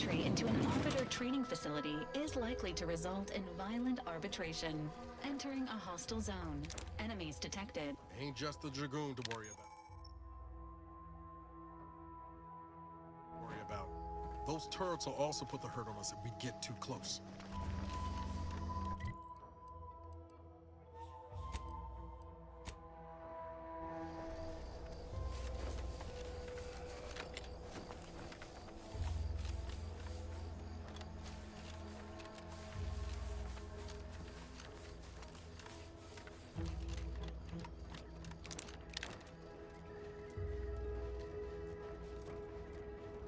entry into an arbiter training facility is likely to result in violent arbitration. Entering a hostile zone. Enemies detected. Ain't just the Dragoon to worry about. Those turrets will also put the hurt on us if we get too close.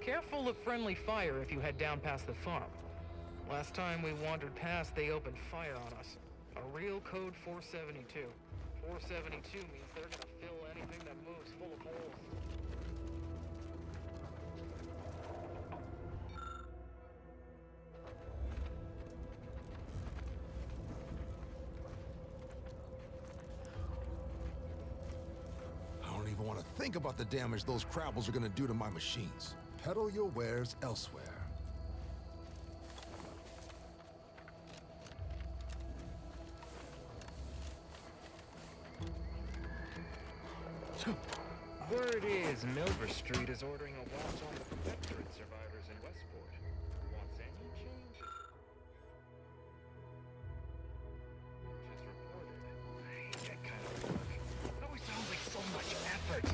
Careful of friendly fire if you head down past the farm. Last time we wandered past, they opened fire on us. A real code 472. 472 means they're gonna fill anything that moves full of holes. I don't even want to think about the damage those crabbles are gonna do to my machines. Peddle your wares elsewhere. Word is Milver Street is ordering a watch on the Protectorate survivors in Westport. Wants any changes? Just reported. I hate that kind of work. It always sounds like so much effort.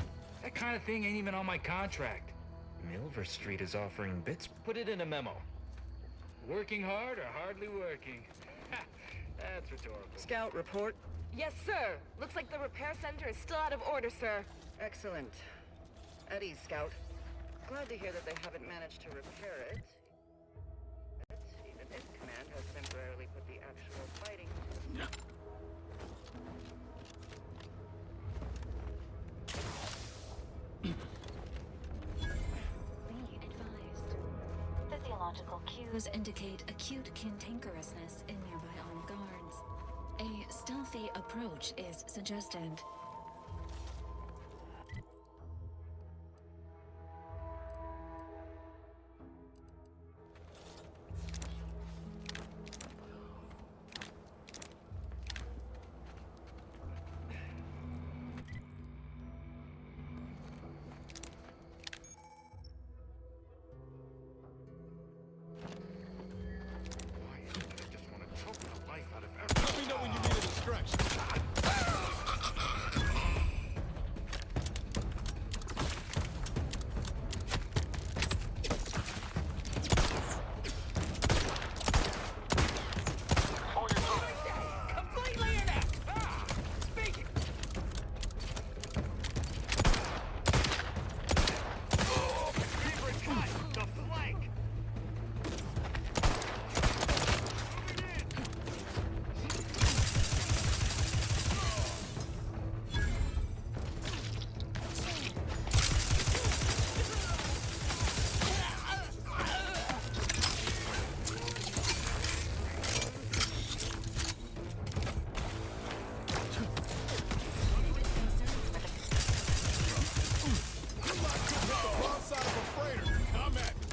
That kind of thing ain't even on my contract. Milver Street is offering bits. Put it in a memo. Working hard or hardly working? That's rhetorical. Scout report. Yes, sir. Looks like the repair center is still out of order, sir. Excellent. At ease, Scout. Glad to hear that they haven't managed to repair it. Even if Command has temporarily put the actual fighting to the... Be advised. Physiological cues indicate acute cantankerousness in nearby armed guards. A stealthy approach is suggested. Let me know when you need a distraction. Completely inept! Speaking! Favorite cut! The flank! Broadside of a freighter. Come at me.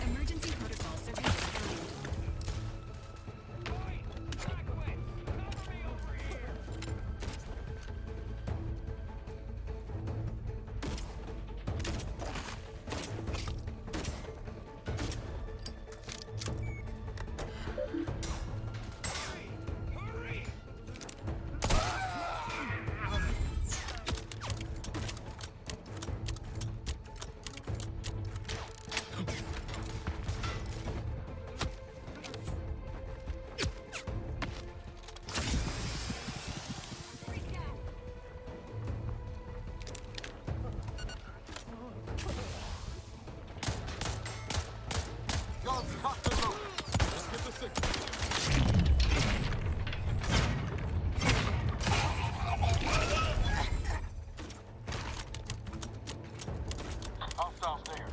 Emergency protocol surveillance valid. Back away! Cover me over here! Hurry! Guns, cockpit load. Let's get the signal. Hostiles there.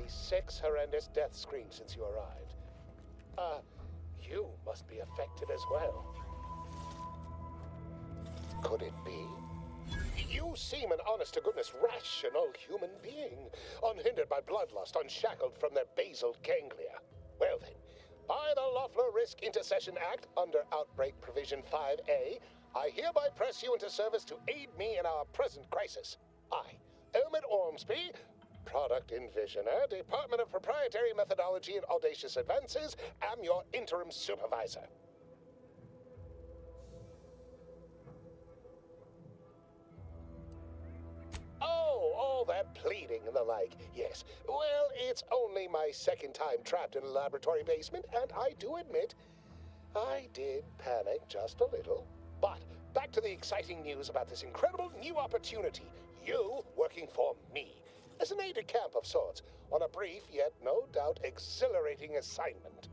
least 6 horrendous death screams since you arrived. You must be affected as well. Could it be? You seem an honest-to-goodness rational human being, unhindered by bloodlust, unshackled from their basal ganglia. Well then, by the Loeffler Risk Intercession Act, under Outbreak Provision 5A, I hereby press you into service to aid me in our present crisis. I, Elmet Ormsby, Product Envisioner, Department of Proprietary Methodology and Audacious Advances, am your interim supervisor. Oh, all that pleading and the like. Yes. Well, it's only my second time trapped in a laboratory basement, and I do admit, I did panic just a little. But back to the exciting news about this incredible new opportunity. You working for me, as an aide-de-camp of sorts, on a brief yet no doubt exhilarating assignment.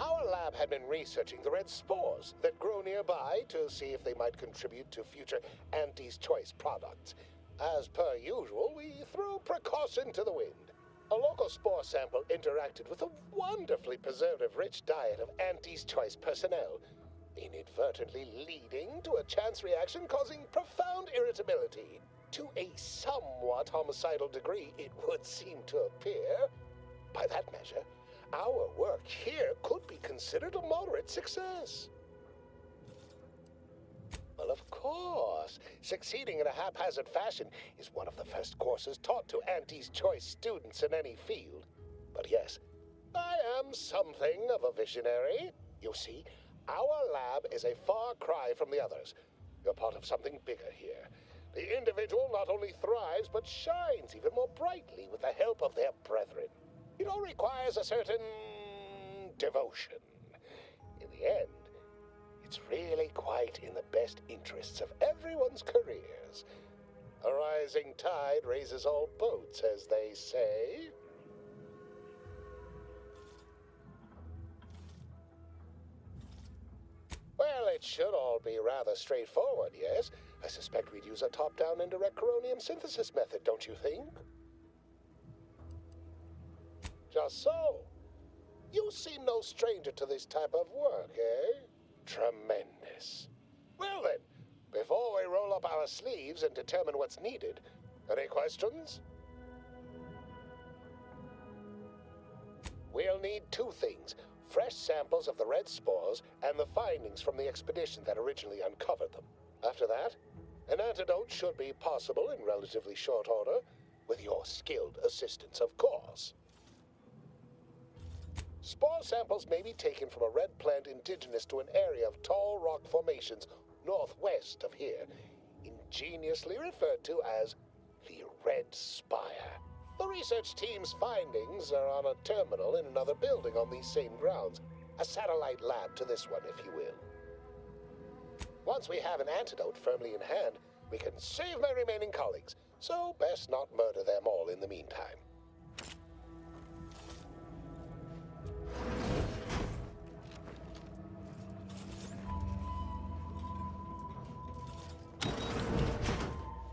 Our lab had been researching the red spores that grow nearby to see if they might contribute to future Auntie's Choice products. As per usual, we threw precaution to the wind. A local spore sample interacted with a wonderfully preservative-rich diet of Auntie's Choice personnel, inadvertently leading to a chance reaction causing profound irritability. To a somewhat homicidal degree, it would seem to appear. By that measure, our work here could be considered a moderate success. Well, of course, succeeding in a haphazard fashion is one of the first courses taught to Auntie's Choice students in any field. But yes, I am something of a visionary. You see, our lab is a far cry from the others. You're part of something bigger here. The individual not only thrives, but shines even more brightly with the help of their brethren. It all requires a certain devotion. In the end, it's really quite in the best interests of everyone's careers. A rising tide raises all boats, as they say. Well, it should all be rather straightforward, yes? I suspect we'd use a top-down indirect coronium synthesis method, don't you think? Just so. You seem no stranger to this type of work, eh? Tremendous. Well then, before we roll up our sleeves and determine what's needed, any questions? We'll need 2 things. Fresh samples of the red spores and the findings from the expedition that originally uncovered them. After that, an antidote should be possible in relatively short order, with your skilled assistance, of course. Spore samples may be taken from a red plant indigenous to an area of tall rock formations northwest of here, ingeniously referred to as the Red Spire. The research team's findings are on a terminal in another building on these same grounds, a satellite lab to this one, if you will. Once we have an antidote firmly in hand, we can save my remaining colleagues, so best not murder them all in the meantime.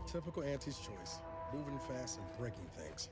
Typical Auntie's Choice. Moving fast and breaking things.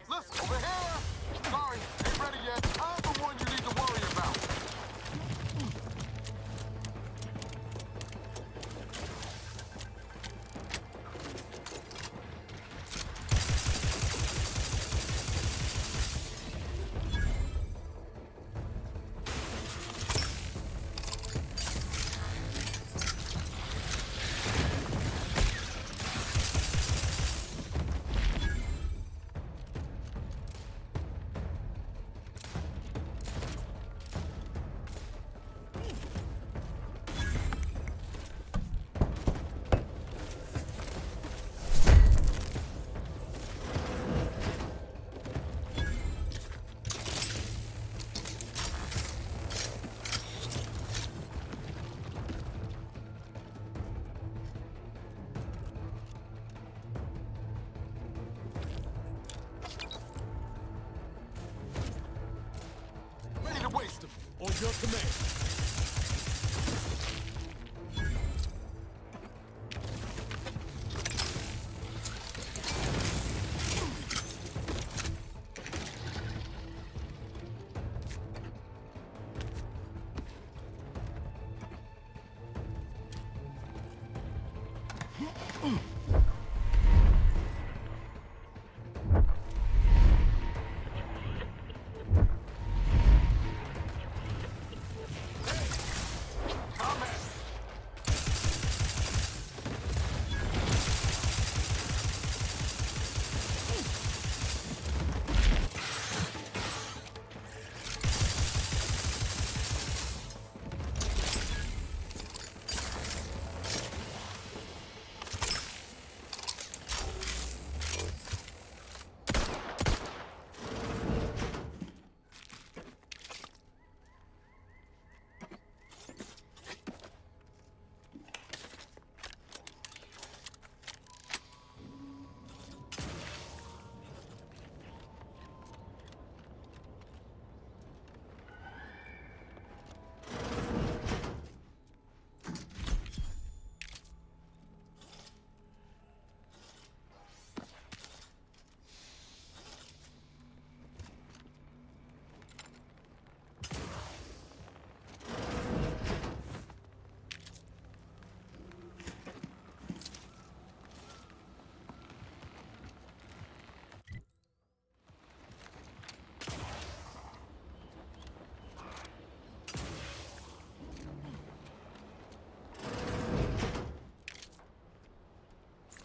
Listen, over here! Sorry, ain't ready yet. I'm the one you need to worry about. Ready to waste them. On your command.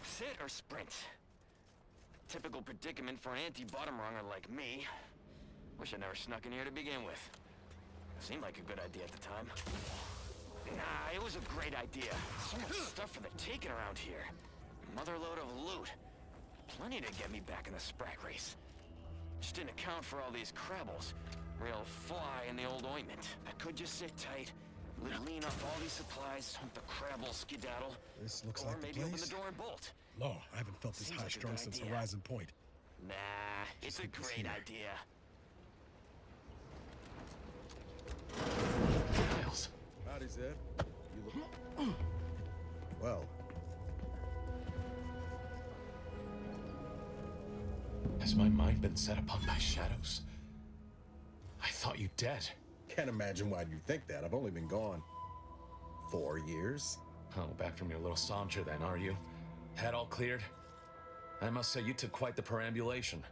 Sit or sprint? Typical predicament for an anti-bottom runger like me. Wish I never snuck in here to begin with. Seemed like a good idea at the time. Nah, it was a great idea. So much stuff for the taking around here. Motherload of loot. Plenty to get me back in the sprag race. Just didn't account for all these crabbles. Real fly in the old ointment. I could just sit tight, lean off all these supplies, hope the crabble skedaddle. This looks or like the maybe open place. the door and bolt. Law, I haven't felt this Seems high like a strung good since idea. Horizon Point. Nah, it's a think this great here. idea. Miles. Howdy, Zed. You look... Well, Has my mind been set upon by shadows? I thought you dead. can't imagine why you think that. I've only been gone 4 years. Oh, back from your little saunter then, are you? Head all cleared? I must say you took quite the perambulation.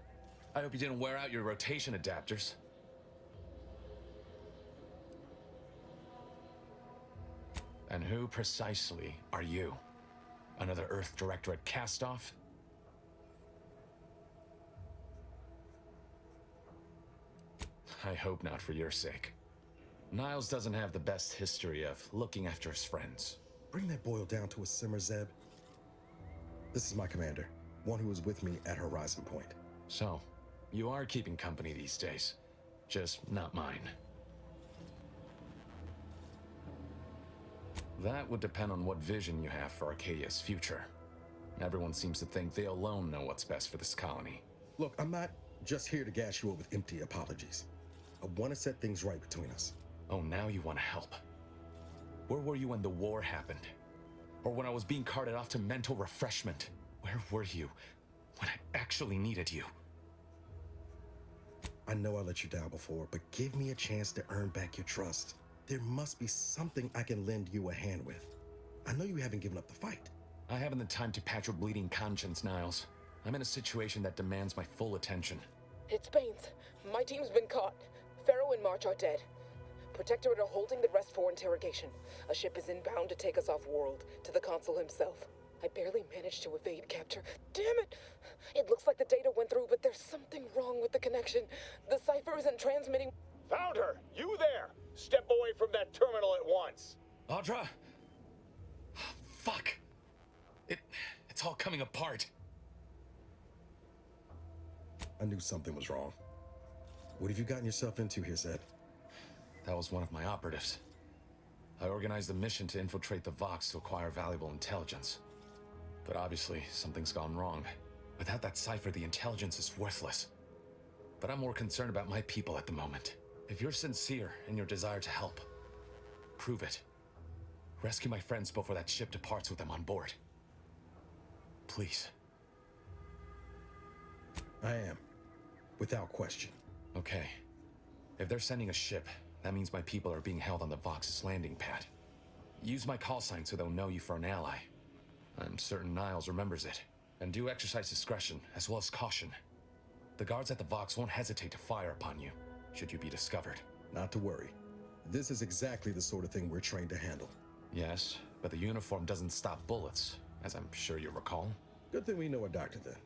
I hope you didn't wear out your rotation adapters. And who precisely are you? Another Earth Directorate cast-off? I hope not for your sake. Niles doesn't have the best history of looking after his friends. Bring that boil down to a simmer, Zeb. This is my commander, one who was with me at Horizon Point. So, you are keeping company these days. Just not mine. That would depend on what vision you have for Arcadia's future. Everyone seems to think they alone know what's best for this colony. Look, I'm not just here to gas you up with empty apologies. I want to set things right between us. Oh, now you want to help. Where were you when the war happened? Or when I was being carted off to mental refreshment? Where were you when I actually needed you? I know I let you down before, but give me a chance to earn back your trust. There must be something I can lend you a hand with. I know you haven't given up the fight. I haven't the time to patch your bleeding conscience, Niles. I'm in a situation that demands my full attention. It's Baines. My team's been caught. Pharaoh and March are dead. Protectorate are holding the rest for interrogation. A ship is inbound to take us off-world, to the consul himself. I barely managed to evade capture. Damn it! It looks like the data went through, but there's something wrong with the connection. The cipher isn't transmitting. Found her! You there! Step away from that terminal at once! Audra? Fuck! It's all coming apart. I knew something was wrong. What have you gotten yourself into here, Zed? That was one of my operatives. I organized a mission to infiltrate the Vox to acquire valuable intelligence. But obviously, something's gone wrong. Without that cipher, the intelligence is worthless. But I'm more concerned about my people at the moment. If you're sincere in your desire to help, prove it. Rescue my friends before that ship departs with them on board. Please. I am. Without question. Okay. If they're sending a ship, that means my people are being held on the Vox's landing pad. Use my call sign so they'll know you for an ally. I'm certain Niles remembers it. And do exercise discretion, as well as caution. The guards at the Vox won't hesitate to fire upon you, should you be discovered. Not to worry. This is exactly the sort of thing we're trained to handle. Yes, but the uniform doesn't stop bullets, as I'm sure you recall. Good thing we know a doctor then.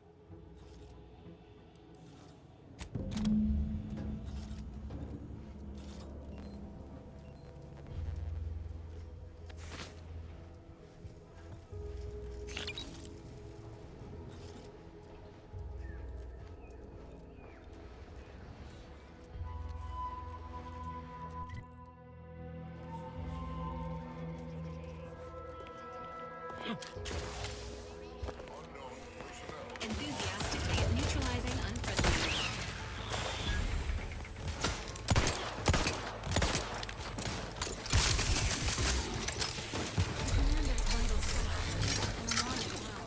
Enthusiastically neutralizing unfriendliness. Commander's vital signs. Alarming loud.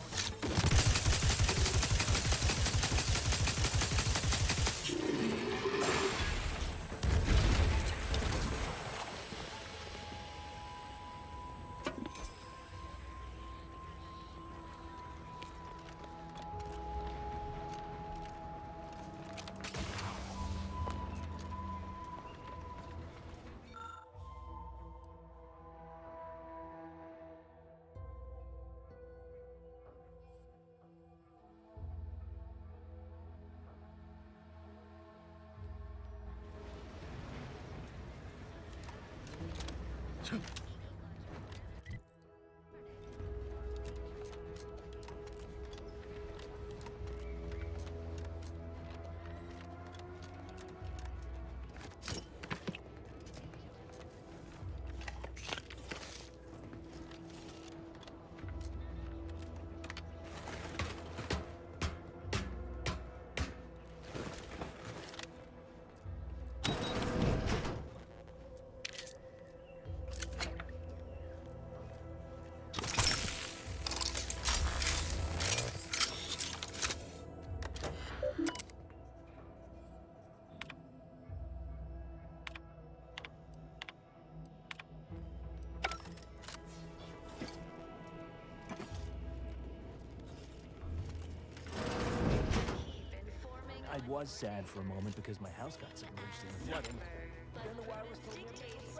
I was sad for a moment because my house got submerged in the flooding.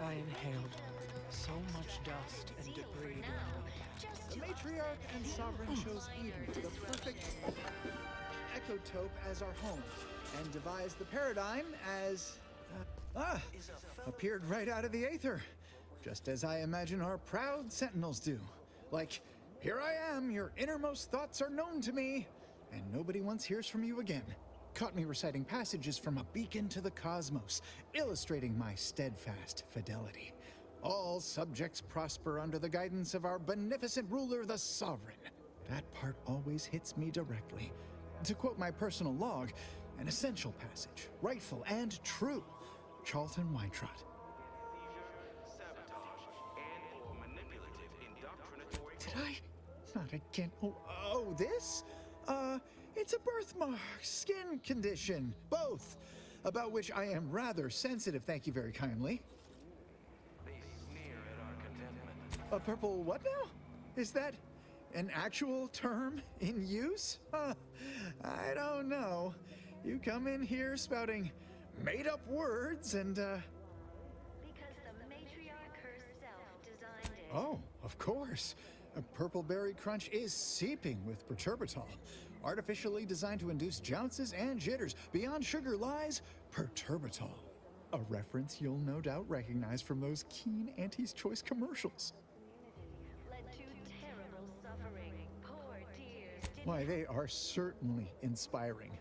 I inhaled so much dust and debris. The matriarch and sovereign chose Eden, the perfect ecotope, as our home, and devised the paradigm as appeared right out of the aether, just as I imagine our proud sentinels do. Like, here I am, your innermost thoughts are known to me, and nobody once hears from you again. Caught me reciting passages from a beacon to the cosmos, illustrating my steadfast fidelity. All subjects prosper under the guidance of our beneficent ruler, the Sovereign. That part always hits me directly. To quote my personal log, an essential passage, rightful and true. Charlton Weintrott. Did I? Not again. Oh, this? It's a birthmark, skin condition, both. about which I am rather sensitive, thank you very kindly. They sneer at our contentment. A purple what now? Is that an actual term in use? I don't know. You come in here spouting made-up words and, Because the matriarch herself designed it. Oh, of course. A purple berry crunch is seeping with perturbatol, artificially designed to induce jounces and jitters. Beyond sugar lies perturbatol, a reference you'll no doubt recognize from those keen Auntie's Choice commercials. Led to terrible suffering, poor tears. Why, they are certainly inspiring.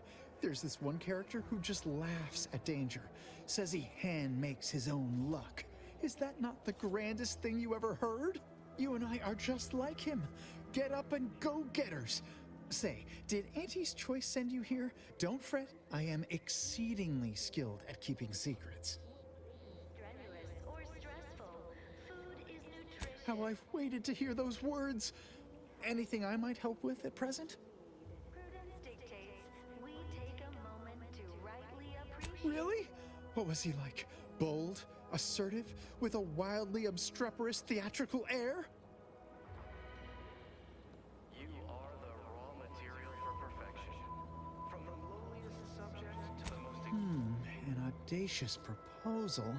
There's this one character who just laughs at danger, says he hand makes his own luck. Is that not the grandest thing you ever heard? You and I are just like him. Get up and go-getters. Say, did Auntie's Choice send you here? Don't fret, I am exceedingly skilled at keeping secrets. Strenuous or stressful, food is nutritious. How I've waited to hear those words. Anything I might help with at present? Prudence dictates we take a moment to rightly appreciate. Really? What was he like? Bold? Assertive? With a wildly obstreperous theatrical air? You are the raw material for perfection. From the lowliest subject to the most... An audacious proposal.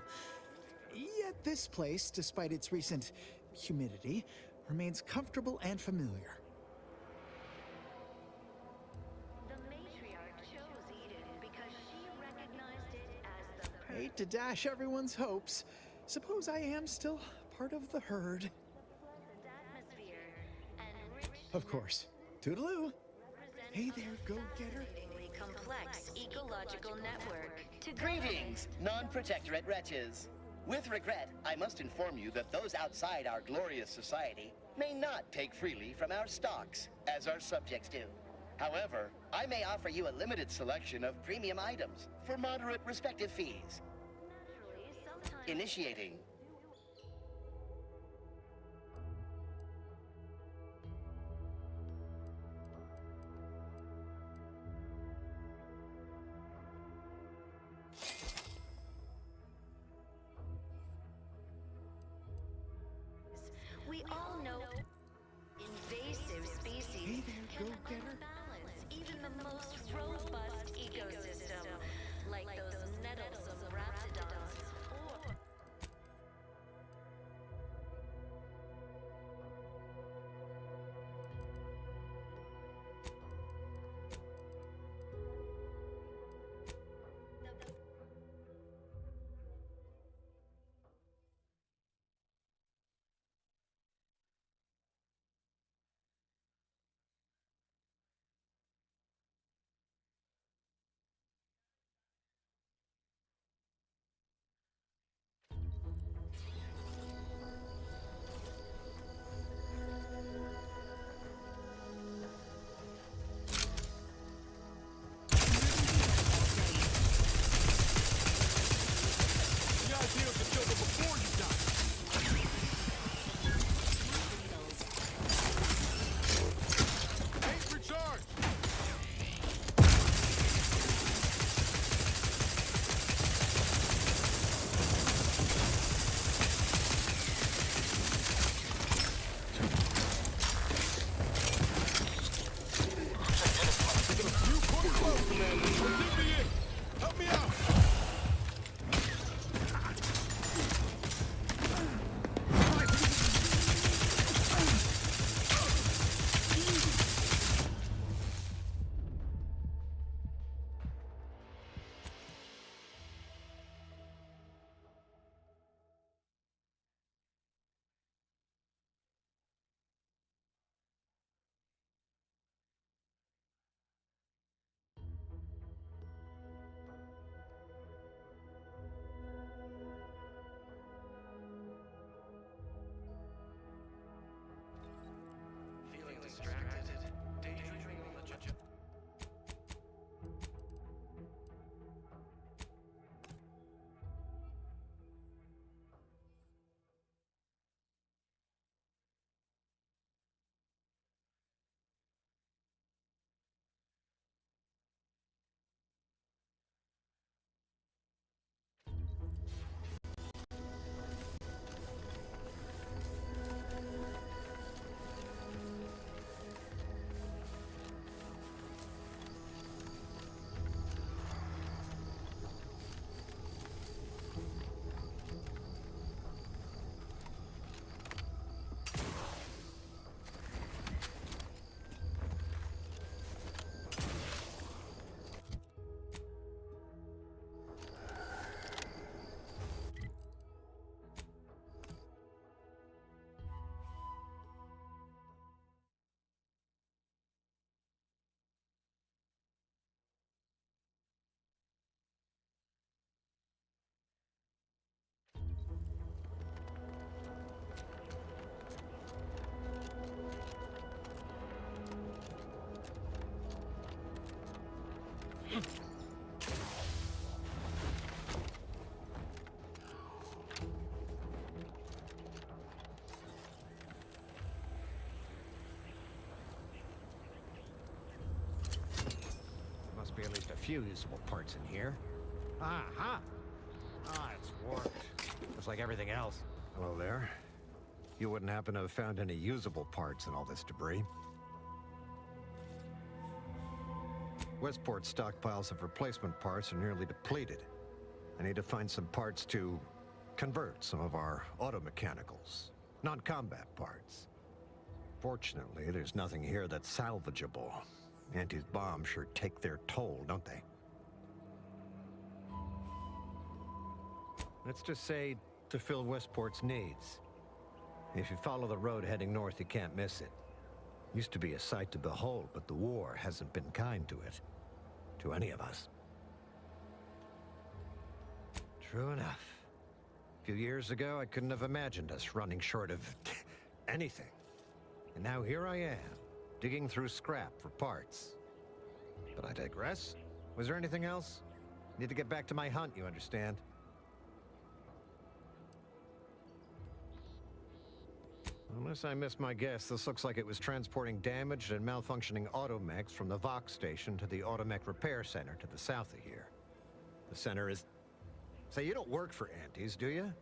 Yet this place, despite its recent humidity, remains comfortable and familiar. The matriarch chose Eden because she recognized it as the Hate to dash everyone's hopes. Suppose I am still part of the herd. pleasant atmosphere and rich. Of course. Toodaloo. Hey there, go-getter. Fascinatingly complex ecological network. To Greetings, non-protectorate wretches. With regret, I must inform you that those outside our glorious society may not take freely from our stocks, as our subjects do. However, I may offer you a limited selection of premium items for moderate respective fees. Naturally, sometimes Initiating. we all know invasive species can go-getter. unbalance even the most robust ecosystem, like those nettlesome raptidons or Must be at least a few usable parts in here. Aha! Ah, it's warped. Just like everything else. Hello there. You wouldn't happen to have found any usable parts in all this debris? Westport's stockpiles of replacement parts are nearly depleted. I need to find some parts to convert some of our automechanicals, non-combat parts. Fortunately, there's nothing here that's salvageable. Auntie's bombs sure take their toll, don't they? Let's just say to fill Westport's needs. If you follow the road heading north, you can't miss it. Used to be a sight to behold, but the war hasn't been kind to it. To any of us. True enough. A few years ago, I couldn't have imagined us running short of anything. And now here I am, digging through scrap for parts. But I digress. Was there anything else? Need to get back to my hunt, you understand? Unless I missed my guess, this looks like it was transporting damaged and malfunctioning automechs from the Vox station to the Automech Repair Center to the south of here. The center is... Say, you don't work for Antes, do you?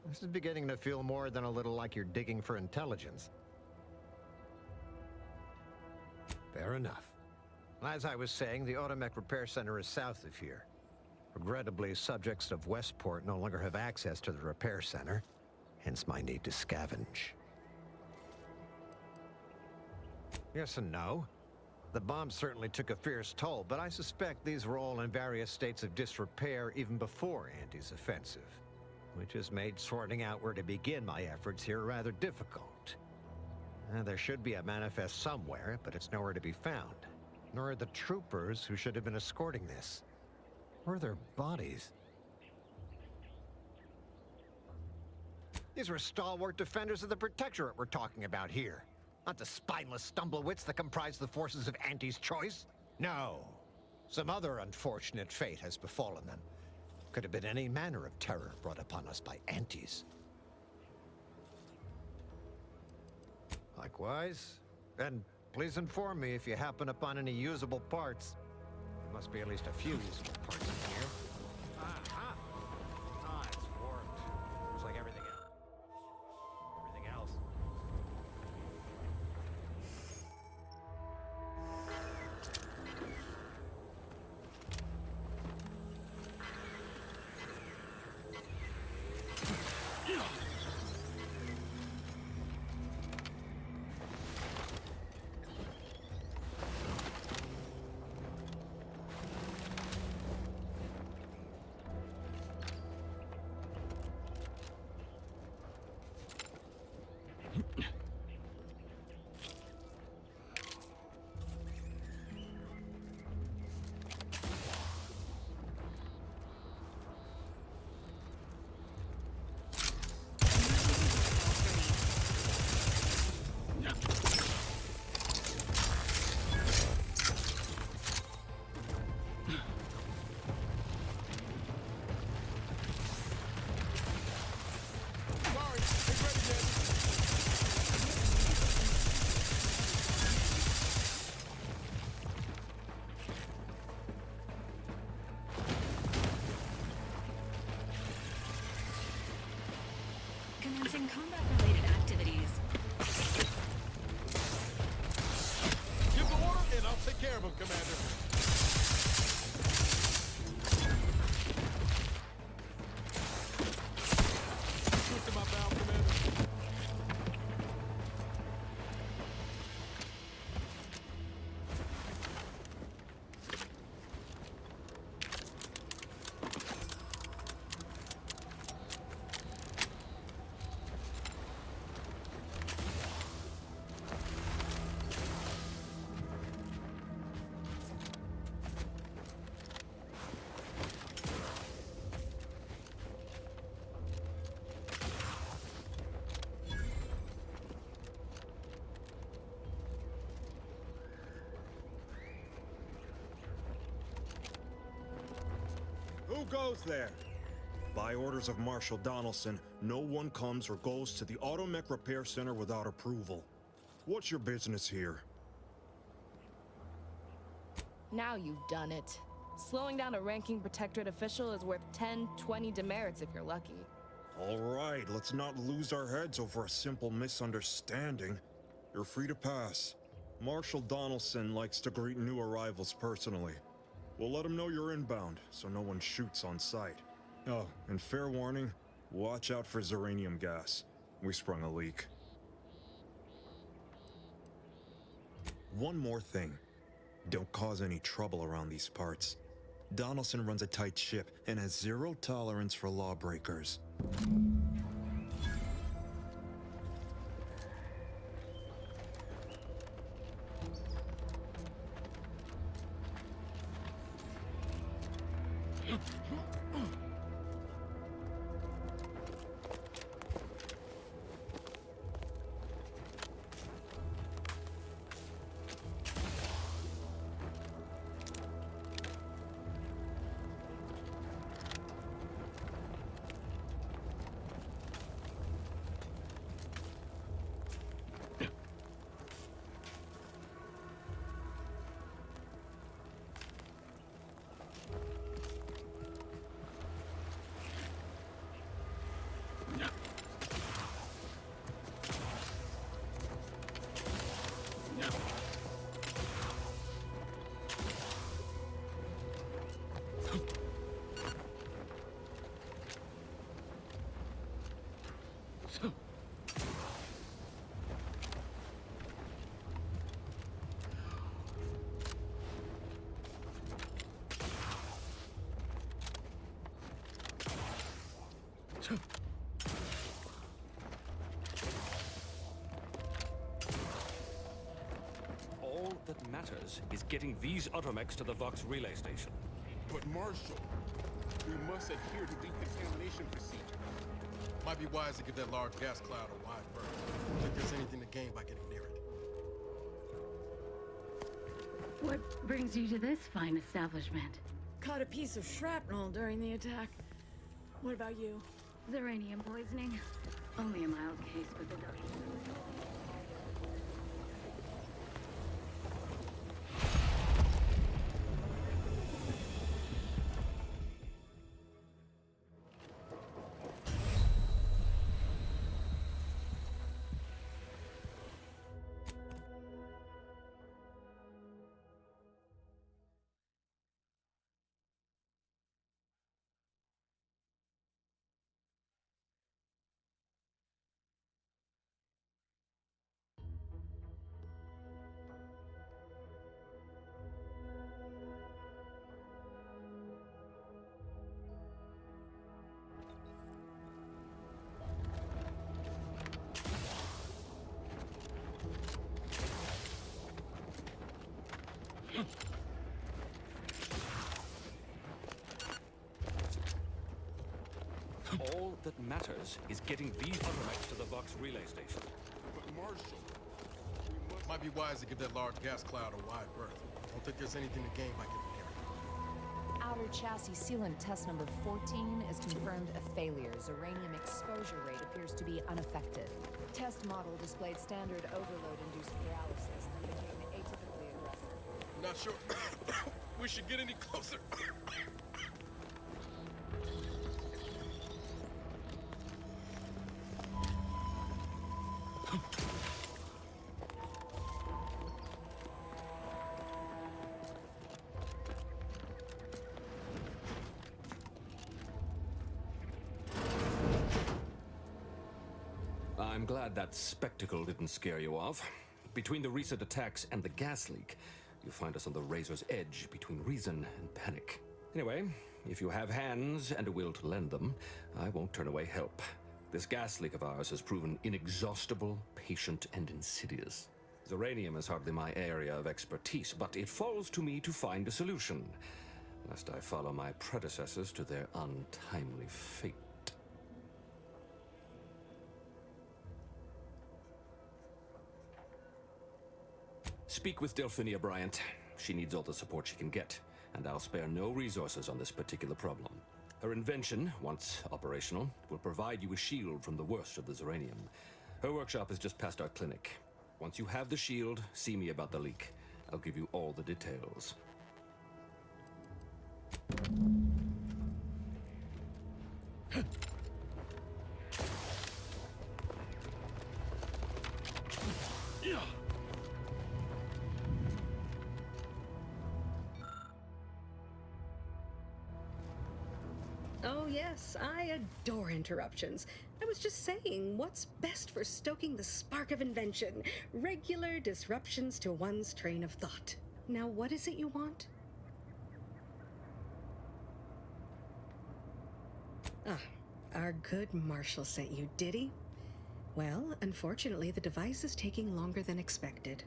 This is beginning to feel more than a little like you're digging for intelligence. Fair enough. As I was saying, the Automech Repair Center is south of here. Regrettably, subjects of Westport no longer have access to the repair center, hence my need to scavenge. Yes and no. The bomb certainly took a fierce toll, but I suspect these were all in various states of disrepair even before Andy's offensive, which has made sorting out where to begin my efforts here rather difficult. There should be a manifest somewhere, but it's nowhere to be found. Nor are the troopers who should have been escorting this. Or their bodies. These were stalwart defenders of the Protectorate we're talking about here. Not the spineless stumblewits that comprise the forces of Anti's choice. No. Some other unfortunate fate has befallen them. Could have been any manner of terror brought upon us by Antis. Likewise. And please inform me if you happen upon any usable parts. There must be at least a few usable parts in here. Aha! Ah, it's warped. Just like everything else. Everything else. goes there? By orders of Marshal Donaldson, no one comes or goes to the Automech Repair Center without approval. What's your business here? Now you've done it. Slowing down a ranking Protectorate official is worth 10, 20 demerits if you're lucky. All right, let's not lose our heads over a simple misunderstanding. You're free to pass. Marshal Donaldson likes to greet new arrivals personally. We'll let him know you're inbound, so no one shoots on sight. Oh, and fair warning, watch out for Zyranium gas. We sprung a leak. One more thing. Don't cause any trouble around these parts. Donaldson runs a tight ship and has zero tolerance for lawbreakers. All that matters is getting these automechs to the Vox relay station. But Marshal, we must adhere to decontamination procedures. Might be wise to give that large gas cloud a wide berth. I don't think there's anything to gain by getting near it. What brings you to this fine establishment? Caught a piece of shrapnel during the attack. What about you? Zyranium poisoning. Only a mild case, but the doctor... All that matters is getting these automechs to the Vox relay station. But Marshal, might be wise to give that large gas cloud a wide berth. I don't think there's anything to gain by getting near it. Outer chassis sealant test number 14 is confirmed a failure. Zyranium exposure rate appears to be unaffected. Test model displayed standard overload-induced paralysis and became atypically aggressive. Not sure we should get any closer. I'm glad that spectacle didn't scare you off. Between the recent attacks and the gas leak, you find us on the razor's edge between reason and panic. Anyway, if you have hands and a will to lend them, I won't turn away help. This gas leak of ours has proven inexhaustible, patient, and insidious. Zyranium is hardly my area of expertise, but it falls to me to find a solution, lest I follow my predecessors to their untimely fate. Speak with Delphinia Bryant. She needs all the support she can get, and I'll spare no resources on this particular problem. Her invention, once operational, will provide you a shield from the worst of the Zyranium. Her workshop is just past our clinic. Once you have the shield, see me about the leak. I'll give you all the details. Oh yes, I adore interruptions. I was just saying, what's best for stoking the spark of invention? Regular disruptions to one's train of thought. Now, what is it you want? Ah, our good Marshal sent you, did he? Well, unfortunately, the device is taking longer than expected.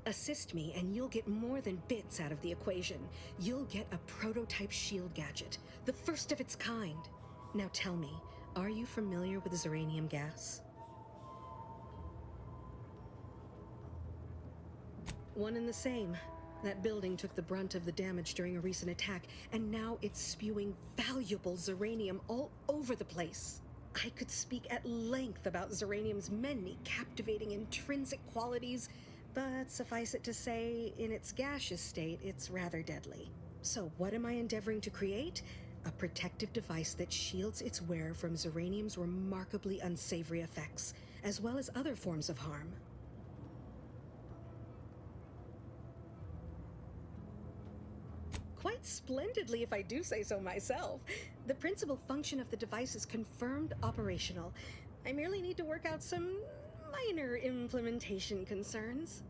Assist me, and you'll get more than bits out of the equation. You'll get a prototype shield gadget, the first of its kind. Now tell me, are you familiar with Zyranium gas? One and the same. That building took the brunt of the damage during a recent attack, and now it's spewing valuable Zyranium all over the place. I could speak at length about Zyranium's many captivating intrinsic qualities, but suffice it to say, in its gaseous state, it's rather deadly. So what am I endeavoring to create? A protective device that shields its wearer from Zyranium's remarkably unsavory effects, as well as other forms of harm. Quite splendidly, if I do say so myself. The principal function of the device is confirmed operational. I merely need to work out some minor implementation concerns.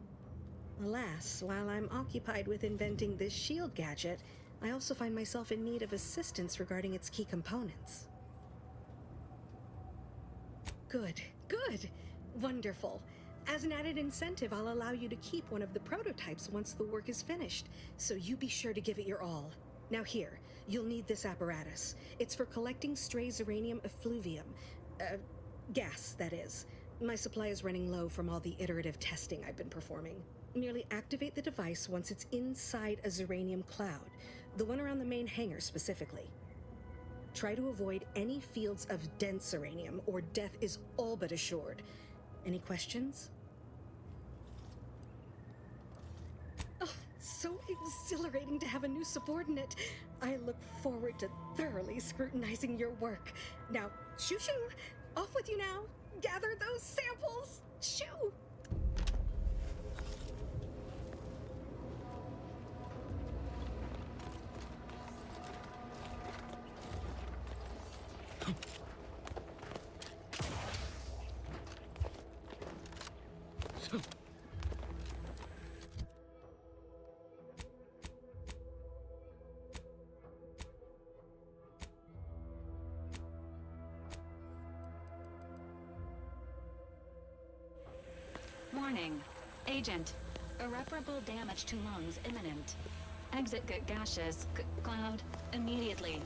Alas, while I'm occupied with inventing this shield gadget, I also find myself in need of assistance regarding its key components. Good. Wonderful. As an added incentive, I'll allow you to keep one of the prototypes once the work is finished, so you be sure to give it your all. Now here, you'll need this apparatus. It's for collecting stray Zyranium effluvium. Gas, that is. My supply is running low from all the iterative testing I've been performing. Merely activate the device once it's inside a Zyranium cloud, the one around the main hangar specifically. Try to avoid any fields of dense Zyranium, or death is all but assured. Any questions? Oh, so exhilarating to have a new subordinate. I look forward to thoroughly scrutinizing your work. Now, shoo! Off with you now! Gather those samples! Shoo! Warning. Agent. Irreparable damage to lungs imminent. Exit gaseous cloud immediately.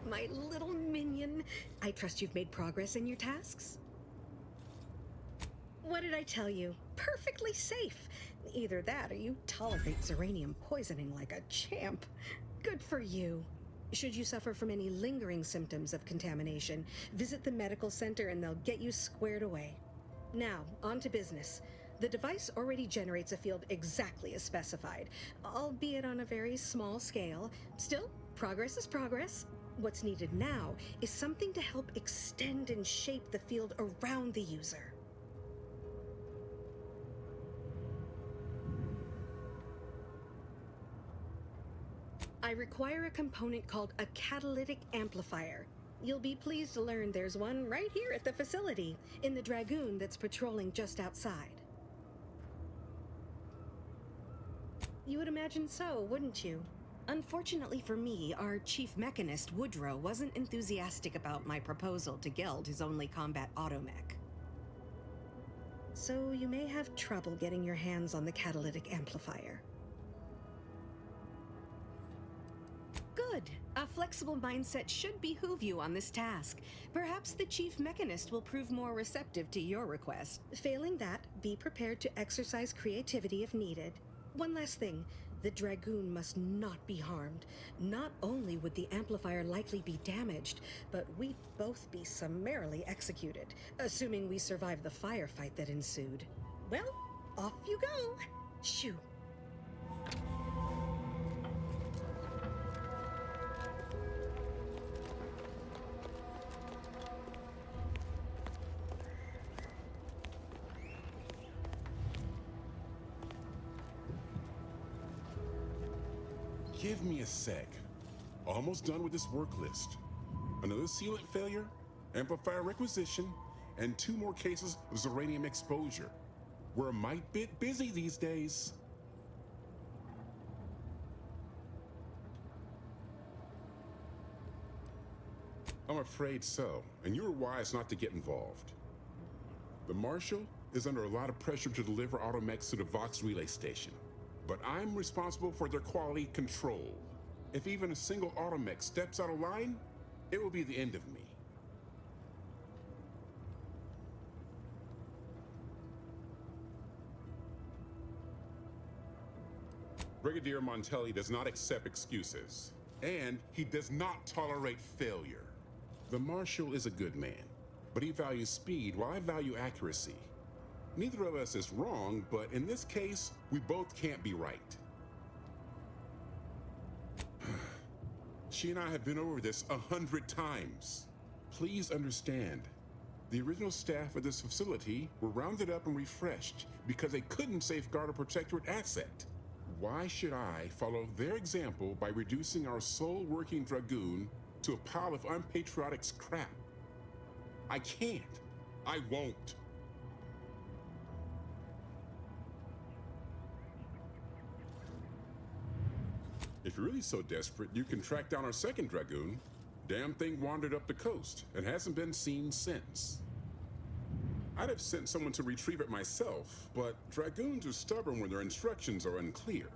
My little minion. I trust you've made progress in your tasks? What did I tell you? Perfectly safe. Either that or you tolerate Zyranium poisoning like a champ. Good for you. Should you suffer from any lingering symptoms of contamination, visit the medical center and they'll get you squared away. Now, on to business. The device already generates a field exactly as specified, albeit on a very small scale. Still, progress is progress. What's needed now is something to help extend and shape the field around the user. — I require a component called a catalytic amplifier. You'll be pleased to learn there's one right here at the facility, in the Dragoon that's patrolling just outside. You would imagine so, wouldn't you? Unfortunately for me, our chief mechanist, Woodrow, wasn't enthusiastic about my proposal to Geld his only combat automech. So you may have trouble getting your hands on the catalytic amplifier. Good. A flexible mindset should behoove you on this task. Perhaps the chief mechanist will prove more receptive to your request. Failing that, be prepared to exercise creativity if needed. One last thing. The Dragoon must not be harmed. Not only would the amplifier likely be damaged, but we'd both be summarily executed, assuming we survive the firefight that ensued. Well, off you go. Shoo. Give me a sec. Almost done with this work list. Another sealant failure, amplifier requisition, and 2 more cases of Zyranium exposure. We're a mite bit busy these days. I'm afraid so, and you were wise not to get involved. The Marshal is under a lot of pressure to deliver automechs to the Vox relay station. But I'm responsible for their quality control. If even a single automech steps out of line, it will be the end of me. Brigadier Montelli does not accept excuses, and he does not tolerate failure. The Marshal is a good man, but he values speed while I value accuracy. Neither of us is wrong, but in this case, we both can't be right. She and I have been over this 100 times. Please understand, the original staff of this facility were rounded up and refreshed because they couldn't safeguard a protectorate asset. Why should I follow their example by reducing our sole working Dragoon to a pile of unpatriotic scrap? I can't. I won't. If you're really so desperate, you can track down our second Dragoon. Damn thing wandered up the coast and hasn't been seen since. I'd have sent someone to retrieve it myself, but Dragoons are stubborn when their instructions are unclear.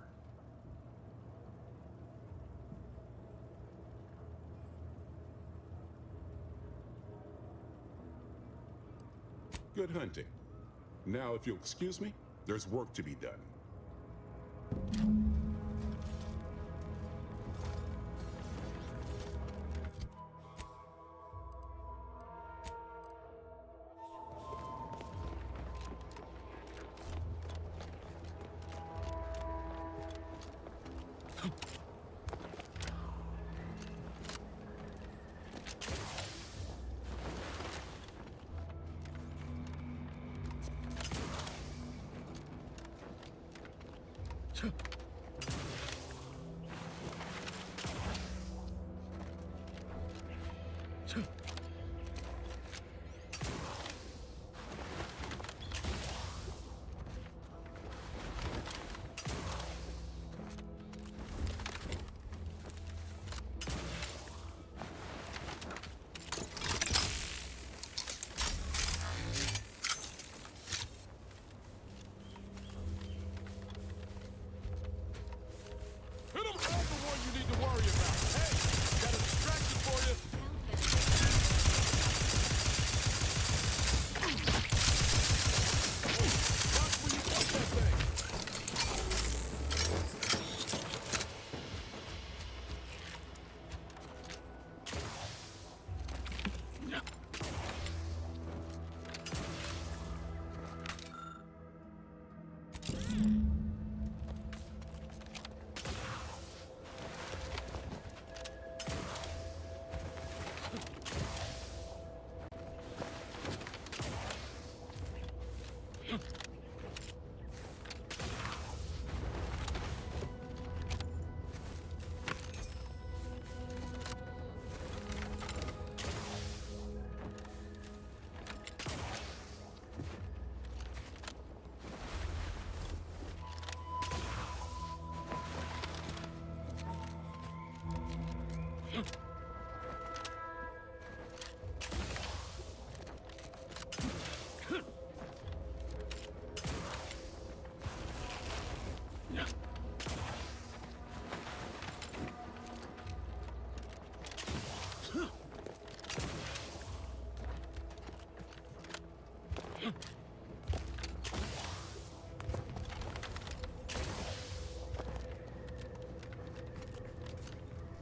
Good hunting. Now, if you'll excuse me, there's work to be done.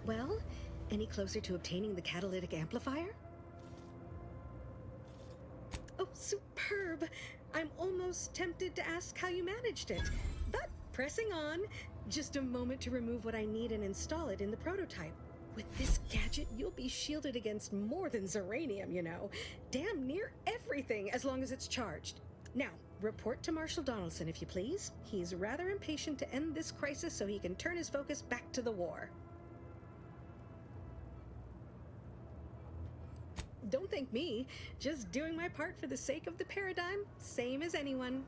Well, any closer to obtaining the catalytic amplifier? Oh, superb! I'm almost tempted to ask how you managed it. But pressing on, just a moment to remove what I need and install it in the prototype. With this gadget, you'll be shielded against more than Zyranium, you know. Damn near everything, as long as it's charged. Now, report to Marshal Donaldson, if you please. He's rather impatient to end this crisis so he can turn his focus back to the war. Don't thank me. Just doing my part for the sake of the paradigm, same as anyone.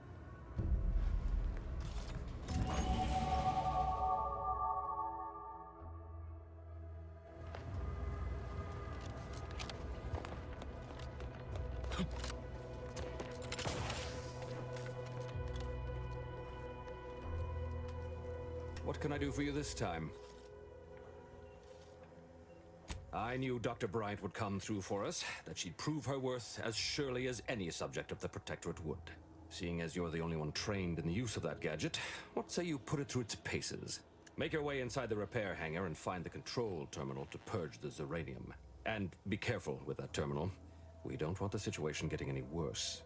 What can I do for you this time? I knew Dr. Bryant would come through for us, that she'd prove her worth as surely as any subject of the Protectorate would. Seeing as you're the only one trained in the use of that gadget, what say you put it through its paces? Make your way inside the repair hangar and find the control terminal to purge the Zyranium. And be careful with that terminal. We don't want the situation getting any worse.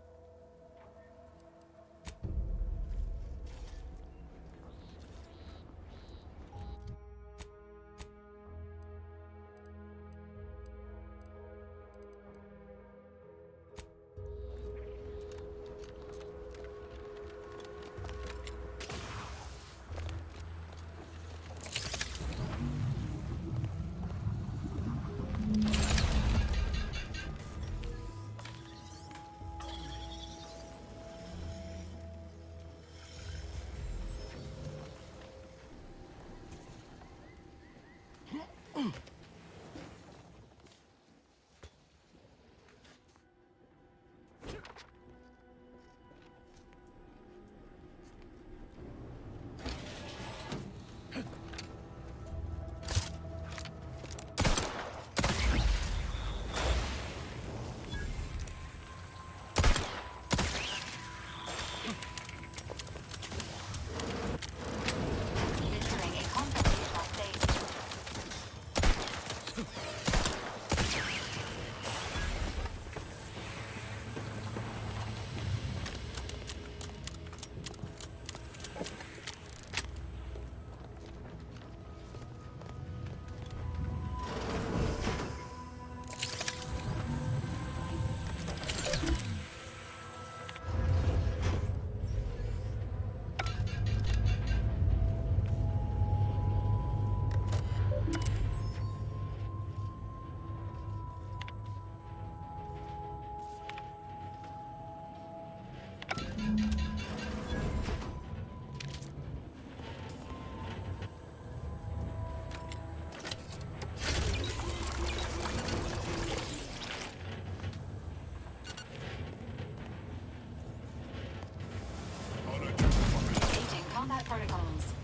Combat protocols.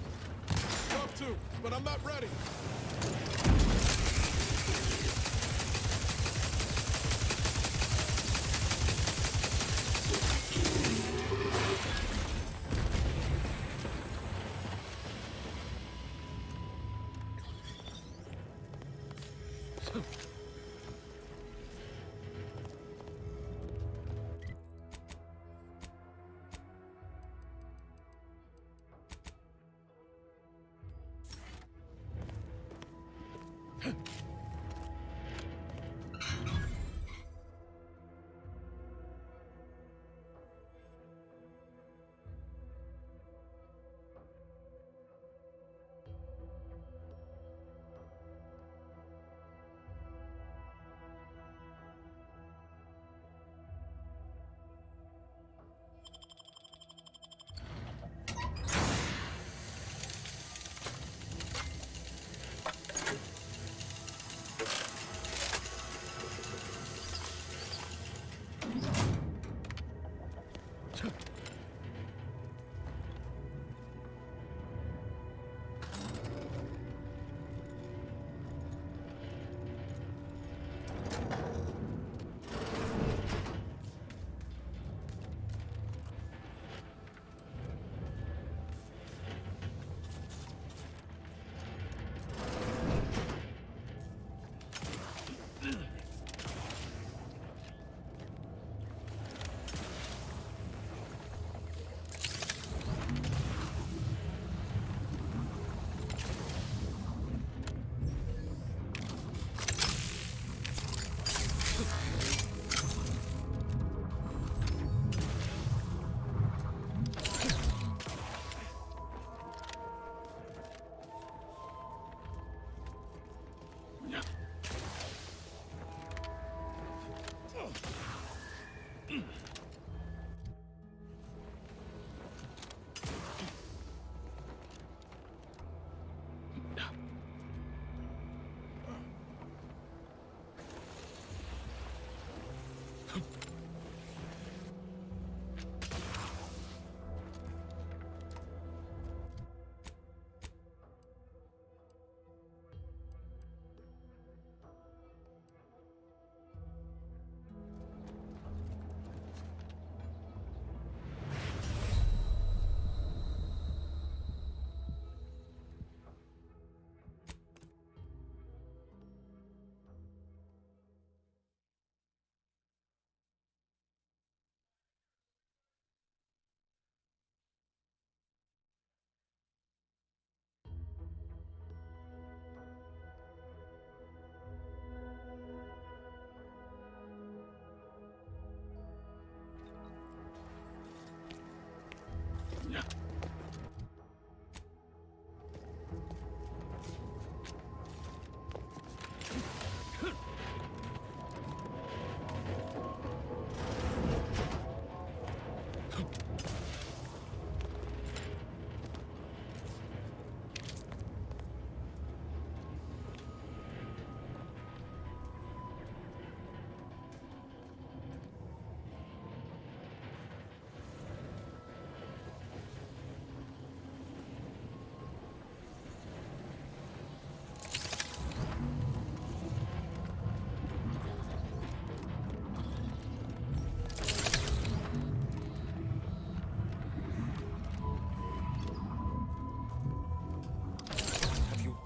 Up to, but I'm not ready.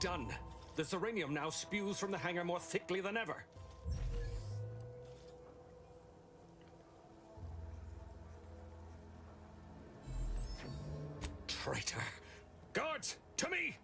done. The Zyranium now spews from the hangar more thickly than ever. Traitor. Guards, to me!